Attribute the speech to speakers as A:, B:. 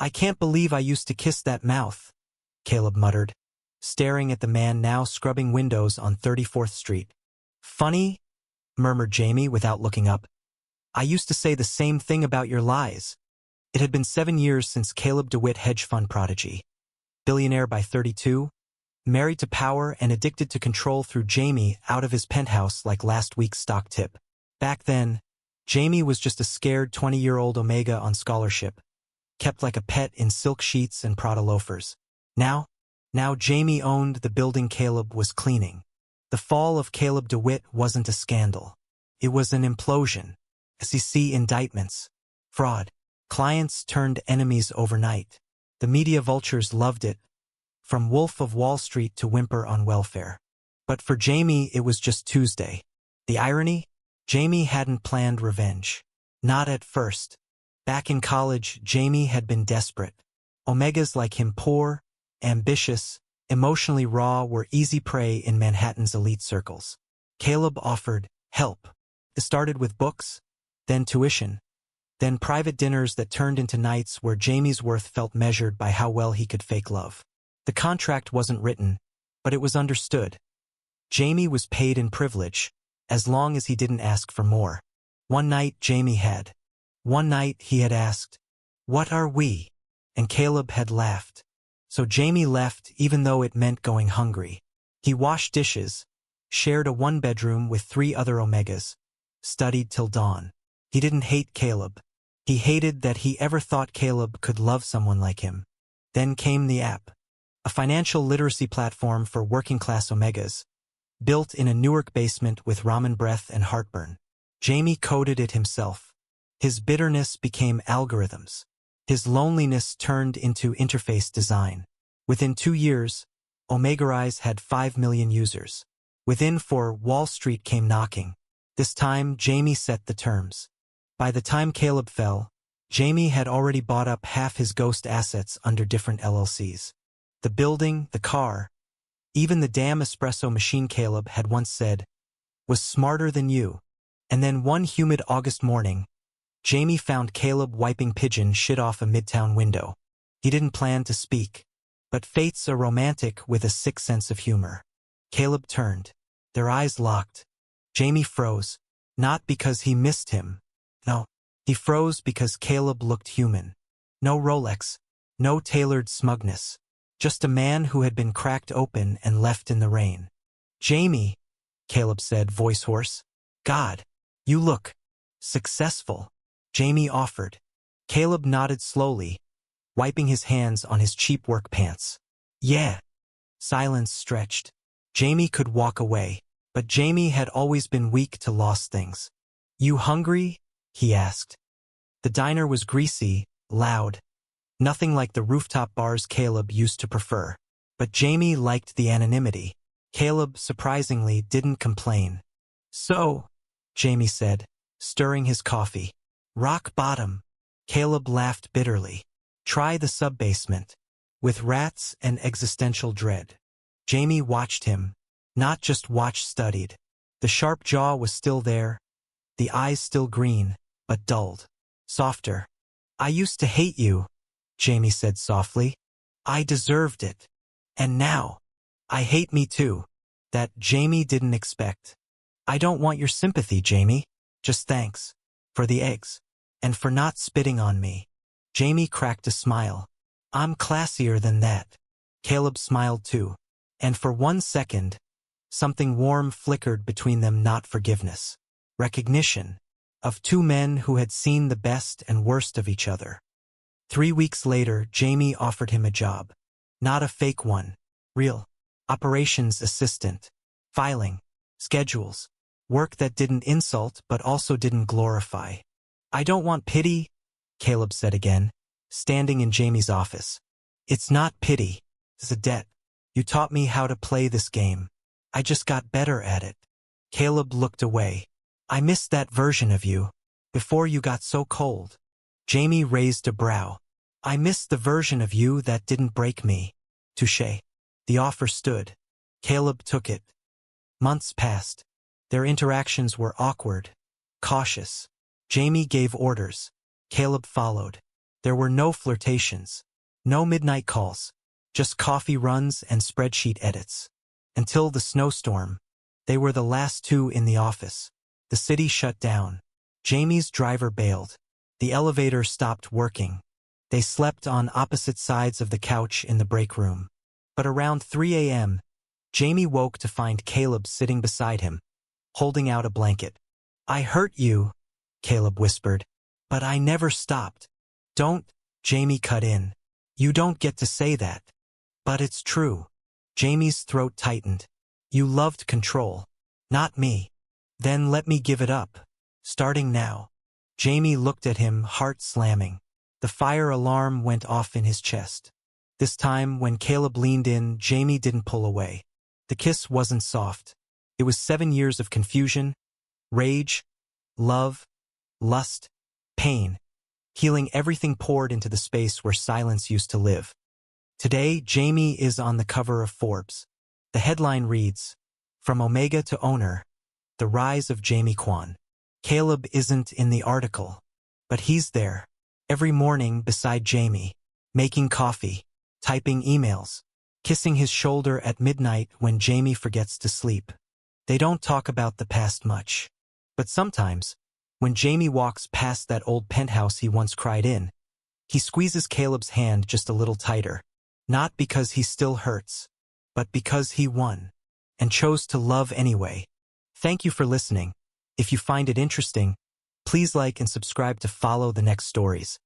A: I can't believe I used to kiss that mouth, Caleb muttered, staring at the man now scrubbing windows on 34th Street. Funny, murmured Jamie without looking up. I used to say the same thing about your lies. It had been 7 years since Caleb DeWitt, hedge fund prodigy. Billionaire by 32, married to power and addicted to control, threw Jamie out of his penthouse like last week's stock tip. Back then, Jamie was just a scared 20-year-old Omega on scholarship, kept like a pet in silk sheets and Prada loafers. Now Jamie owned the building Caleb was cleaning. The fall of Caleb DeWitt wasn't a scandal. It was an implosion. SEC indictments. Fraud. Clients turned enemies overnight. The media vultures loved it, from Wolf of Wall Street to Whimper on welfare. But for Jamie, it was just Tuesday. The irony? Jamie hadn't planned revenge. Not at first. Back in college, Jamie had been desperate. Omegas like him, poor, ambitious, emotionally raw, were easy prey in Manhattan's elite circles. Caleb offered help. It started with books, then tuition, then private dinners that turned into nights where Jamie's worth felt measured by how well he could fake love. The contract wasn't written, but it was understood. Jamie was paid in privilege, as long as he didn't ask for more. One night he had asked, "What are we?" And Caleb had laughed. So Jamie left, even though it meant going hungry. He washed dishes, shared a one-bedroom with 3 other Omegas, studied till dawn. He didn't hate Caleb. He hated that he ever thought Caleb could love someone like him. Then came the app, a financial literacy platform for working-class Omegas, built in a Newark basement with ramen breath and heartburn. Jamie coded it himself. His bitterness became algorithms. His loneliness turned into interface design. Within 2 years, Omegarize had 5 million users. Within 4, Wall Street came knocking. This time, Jamie set the terms. By the time Caleb fell, Jamie had already bought up half his ghost assets under different LLCs. The building, the car, even the damn espresso machine Caleb had once said, was smarter than you. And then one humid August morning, Jamie found Caleb wiping pigeon shit off a midtown window. He didn't plan to speak, but fate's a romantic with a sick sense of humor. Caleb turned. Their eyes locked. Jamie froze, not because he missed him. No, he froze because Caleb looked human. No Rolex, no tailored smugness. Just a man who had been cracked open and left in the rain. "Jamie," Caleb said, voice hoarse. "God, you look successful," Jamie offered. Caleb nodded slowly, wiping his hands on his cheap work pants. "Yeah." Silence stretched. Jamie could walk away, but Jamie had always been weak to lost things. "You hungry?" he asked. The diner was greasy, loud. Nothing like the rooftop bars Caleb used to prefer. But Jamie liked the anonymity. Caleb, surprisingly, didn't complain. "So," Jamie said, stirring his coffee. "Rock bottom." Caleb laughed bitterly. "Try the sub-basement. With rats and existential dread." Jamie watched him. Not just watched, studied. The sharp jaw was still there. The eyes still green, but dulled. Softer. "I used to hate you," Jamie said softly. "I deserved it. And now, I hate me too." That Jamie didn't expect. "I don't want your sympathy, Jamie. Just thanks. For the eggs. And for not spitting on me." Jamie cracked a smile. "I'm classier than that." Caleb smiled too. And for 1 second, something warm flickered between them, not forgiveness. Recognition. Of 2 men who had seen the best and worst of each other. 3 weeks later, Jamie offered him a job. Not a fake one. Real. Operations assistant. Filing. Schedules. Work that didn't insult but also didn't glorify. "I don't want pity," Caleb said again, standing in Jamie's office. "It's not pity. It's a debt. You taught me how to play this game. I just got better at it." Caleb looked away. "I missed that version of you, before you got so cold." Jamie raised a brow. "I missed the version of you that didn't break me." Touché. The offer stood. Caleb took it. Months passed. Their interactions were awkward, cautious. Jamie gave orders. Caleb followed. There were no flirtations, no midnight calls, just coffee runs and spreadsheet edits. Until the snowstorm, they were the last two in the office. The city shut down. Jamie's driver bailed. The elevator stopped working. They slept on opposite sides of the couch in the break room. But around 3 a.m., Jamie woke to find Caleb sitting beside him, holding out a blanket. "I hurt you," Caleb whispered, "but I never stopped." "Don't," Jamie cut in. "You don't get to say that." "But it's true." Jamie's throat tightened. "You loved control. Not me. Then let me give it up. Starting now." Jamie looked at him, heart slamming. The fire alarm went off in his chest. This time, when Caleb leaned in, Jamie didn't pull away. The kiss wasn't soft. It was 7 years of confusion, rage, love, lust, pain, healing everything poured into the space where silence used to live. Today, Jamie is on the cover of Forbes. The headline reads, "From Omega to Owner, the Rise of Jamie Kwan." Caleb isn't in the article, but he's there, every morning beside Jamie, making coffee, typing emails, kissing his shoulder at midnight when Jamie forgets to sleep. They don't talk about the past much. But sometimes, when Jamie walks past that old penthouse he once cried in, he squeezes Caleb's hand just a little tighter, not because he still hurts, but because he won, and chose to love anyway. Thank you for listening. If you find it interesting, please like and subscribe to follow the next stories.